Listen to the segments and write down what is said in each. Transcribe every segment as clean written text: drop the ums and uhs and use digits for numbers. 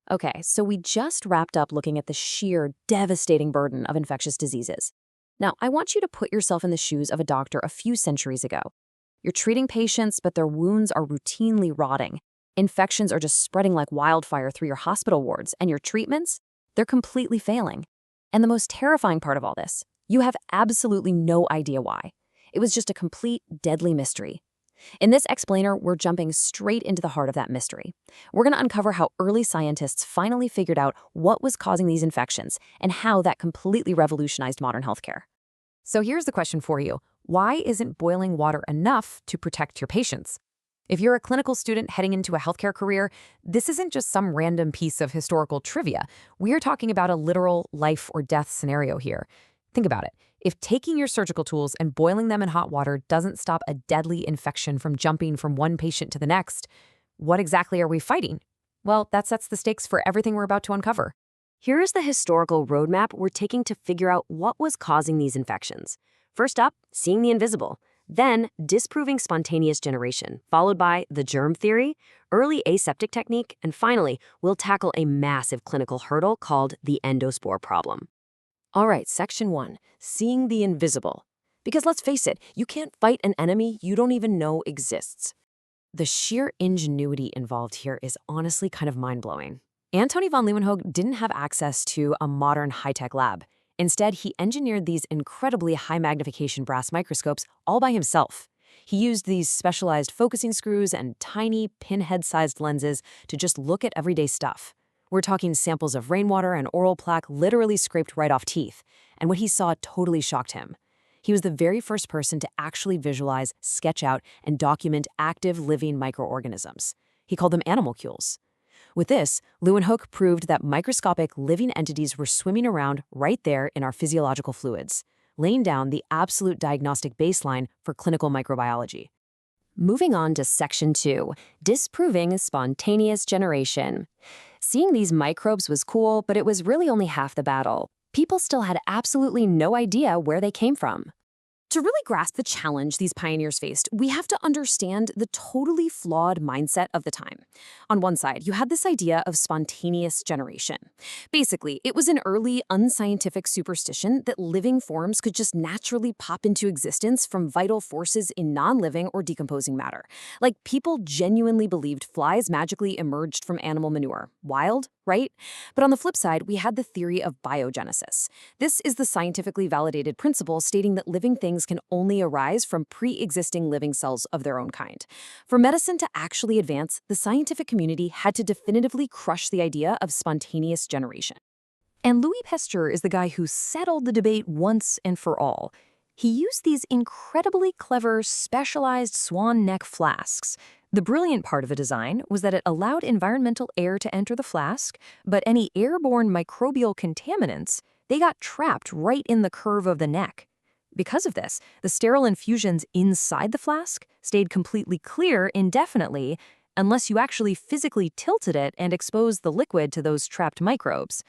Okay, so we just wrapped up looking at the sheer, devastating burden of infectious diseases. Now, I want you to put yourself in the shoes of a doctor a few centuries ago. You're treating patients, but their wounds are routinely rotting. Infections are just spreading like wildfire through your hospital wards, and your treatments, they're completely failing. And the most terrifying part of all this, you have absolutely no idea why. It was just a complete, deadly mystery. In this explainer, we're jumping straight into the heart of that mystery. We're going to uncover how early scientists finally figured out what was causing these infections and how that completely revolutionized modern healthcare. So here's the question for you. Why isn't boiling water enough to protect your patients? If you're a clinical student heading into a healthcare career, this isn't just some random piece of historical trivia. We're talking about a literal life or death scenario here. Think about it. If taking your surgical tools and boiling them in hot water doesn't stop a deadly infection from jumping from one patient to the next, what exactly are we fighting? Well, that sets the stakes for everything we're about to uncover. Here is the historical roadmap we're taking to figure out what was causing these infections. First up, seeing the invisible. Then, disproving spontaneous generation, followed by the germ theory, early aseptic technique, and finally, we'll tackle a massive clinical hurdle called the endospore problem. All right, section 1, seeing the invisible. Because let's face it, you can't fight an enemy you don't even know exists. The sheer ingenuity involved here is honestly kind of mind-blowing. Antonie van Leeuwenhoek didn't have access to a modern high-tech lab. Instead, he engineered these incredibly high-magnification brass microscopes all by himself. He used these specialized focusing screws and tiny pinhead-sized lenses to just look at everyday stuff. We're talking samples of rainwater and oral plaque literally scraped right off teeth, and what he saw totally shocked him. He was the very first person to actually visualize, sketch out, and document active living microorganisms. He called them animalcules. With this, Leeuwenhoek proved that microscopic living entities were swimming around right there in our physiological fluids, laying down the absolute diagnostic baseline for clinical microbiology. Moving on to section 2, disproving spontaneous generation. Seeing these microbes was cool, but it was really only half the battle. People still had absolutely no idea where they came from. To really grasp the challenge these pioneers faced, we have to understand the totally flawed mindset of the time. On one side, you had this idea of spontaneous generation. Basically, it was an early, unscientific superstition that living forms could just naturally pop into existence from vital forces in non-living or decomposing matter. Like, people genuinely believed flies magically emerged from animal manure. Wild, right? But on the flip side, we had the theory of biogenesis. This is the scientifically validated principle stating that living things can only arise from pre-existing living cells of their own kind. For medicine to actually advance, the scientific community had to definitively crush the idea of spontaneous generation. And Louis Pasteur is the guy who settled the debate once and for all. He used these incredibly clever, specialized swan-neck flasks. The brilliant part of the design was that it allowed environmental air to enter the flask, but any airborne microbial contaminants, they got trapped right in the curve of the neck. Because of this, the sterile infusions inside the flask stayed completely clear indefinitely unless you actually physically tilted it and exposed the liquid to those trapped microbes.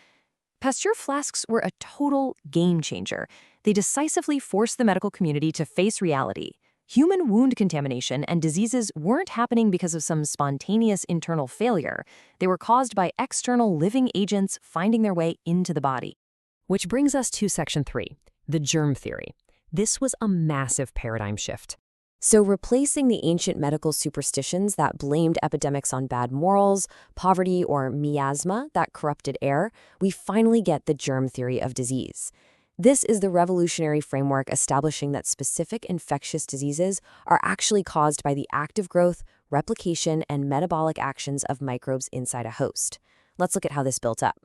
Pasteur flasks were a total game changer. They decisively forced the medical community to face reality. Human wound contamination and diseases weren't happening because of some spontaneous internal failure. They were caused by external living agents finding their way into the body. Which brings us to section 3, the germ theory. This was a massive paradigm shift. So replacing the ancient medical superstitions that blamed epidemics on bad morals, poverty, or miasma that corrupted air, we finally get the germ theory of disease. This is the revolutionary framework establishing that specific infectious diseases are actually caused by the active growth, replication, and metabolic actions of microbes inside a host. Let's look at how this built up.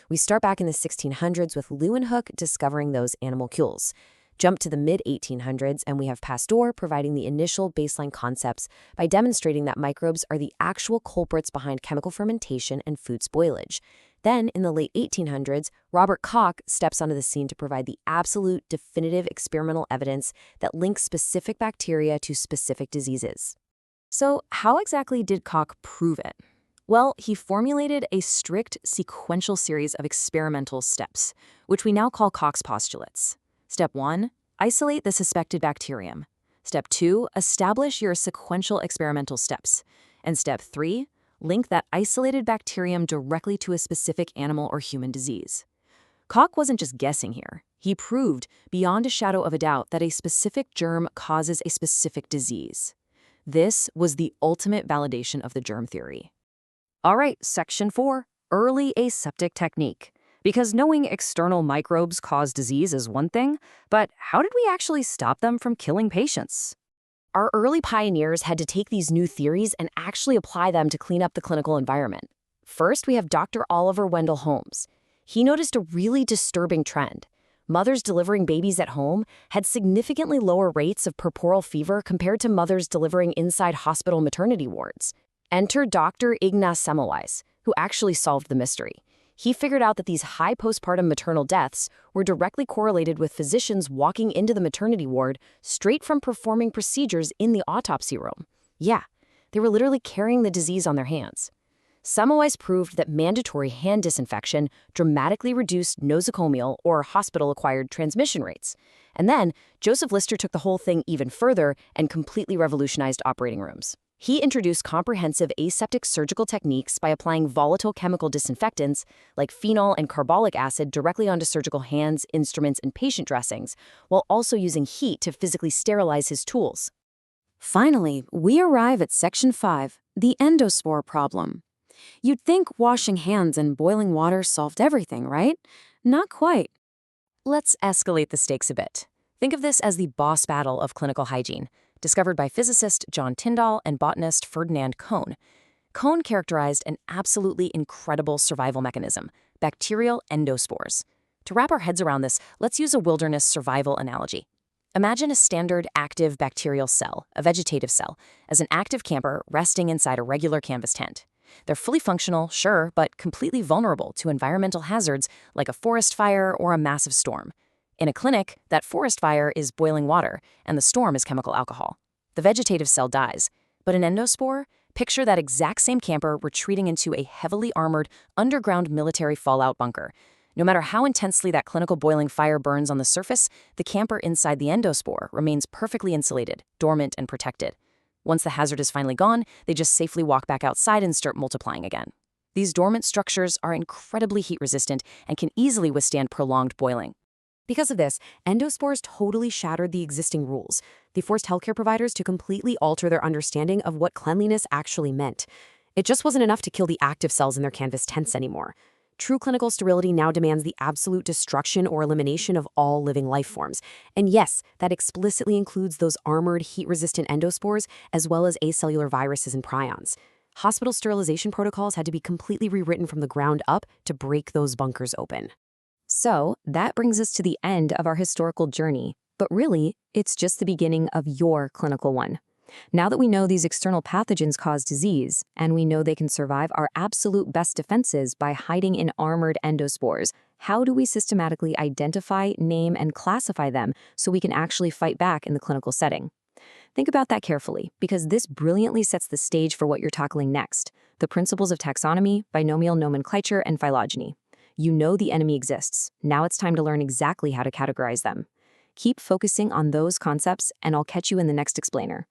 We start back in the 1600s with Leeuwenhoek discovering those animalcules. Jump to the mid-1800s, and we have Pasteur providing the initial baseline concepts by demonstrating that microbes are the actual culprits behind chemical fermentation and food spoilage. Then, in the late 1800s, Robert Koch steps onto the scene to provide the absolute definitive experimental evidence that links specific bacteria to specific diseases. So, how exactly did Koch prove it? Well, he formulated a strict sequential series of experimental steps, which we now call Koch's postulates. Step 1, isolate the suspected bacterium. Step 2, establish your sequential experimental steps. And step 3, link that isolated bacterium directly to a specific animal or human disease. Koch wasn't just guessing here. He proved, beyond a shadow of a doubt, that a specific germ causes a specific disease. This was the ultimate validation of the germ theory. All right, section 4, early aseptic technique. Because knowing external microbes cause disease is one thing, but how did we actually stop them from killing patients? Our early pioneers had to take these new theories and actually apply them to clean up the clinical environment. First, we have Dr. Oliver Wendell Holmes. He noticed a really disturbing trend. Mothers delivering babies at home had significantly lower rates of puerperal fever compared to mothers delivering inside hospital maternity wards. Enter Dr. Ignaz Semmelweis, who actually solved the mystery. He figured out that these high postpartum maternal deaths were directly correlated with physicians walking into the maternity ward straight from performing procedures in the autopsy room. Yeah, they were literally carrying the disease on their hands. Semmelweis proved that mandatory hand disinfection dramatically reduced nosocomial or hospital-acquired transmission rates. And then, Joseph Lister took the whole thing even further and completely revolutionized operating rooms. He introduced comprehensive aseptic surgical techniques by applying volatile chemical disinfectants like phenol and carbolic acid directly onto surgical hands, instruments, and patient dressings, while also using heat to physically sterilize his tools. Finally, we arrive at section 5, the endospore problem. You'd think washing hands and boiling water solved everything, right? Not quite. Let's escalate the stakes a bit. Think of this as the boss battle of clinical hygiene, discovered by physicist John Tyndall and botanist Ferdinand Koch. Koch characterized an absolutely incredible survival mechanism, bacterial endospores. To wrap our heads around this, let's use a wilderness survival analogy. Imagine a standard active bacterial cell, a vegetative cell, as an active camper resting inside a regular canvas tent. They're fully functional, sure, but completely vulnerable to environmental hazards like a forest fire or a massive storm. In a clinic, that forest fire is boiling water, and the storm is chemical alcohol. The vegetative cell dies. But an endospore? Picture that exact same camper retreating into a heavily armored, underground military fallout bunker. No matter how intensely that clinical boiling fire burns on the surface, the camper inside the endospore remains perfectly insulated, dormant, and protected. Once the hazard is finally gone, they just safely walk back outside and start multiplying again. These dormant structures are incredibly heat-resistant and can easily withstand prolonged boiling. Because of this, endospores totally shattered the existing rules. They forced healthcare providers to completely alter their understanding of what cleanliness actually meant. It just wasn't enough to kill the active cells in their canvas tents anymore. True clinical sterility now demands the absolute destruction or elimination of all living life forms. And yes, that explicitly includes those armored, heat-resistant endospores, as well as acellular viruses and prions. Hospital sterilization protocols had to be completely rewritten from the ground up to break those bunkers open. So, that brings us to the end of our historical journey. But really, it's just the beginning of your clinical one. Now that we know these external pathogens cause disease, and we know they can survive our absolute best defenses by hiding in armored endospores, how do we systematically identify, name, and classify them so we can actually fight back in the clinical setting? Think about that carefully, because this brilliantly sets the stage for what you're tackling next: the principles of taxonomy, binomial nomenclature, and phylogeny. You know the enemy exists. Now it's time to learn exactly how to categorize them. Keep focusing on those concepts, and I'll catch you in the next explainer.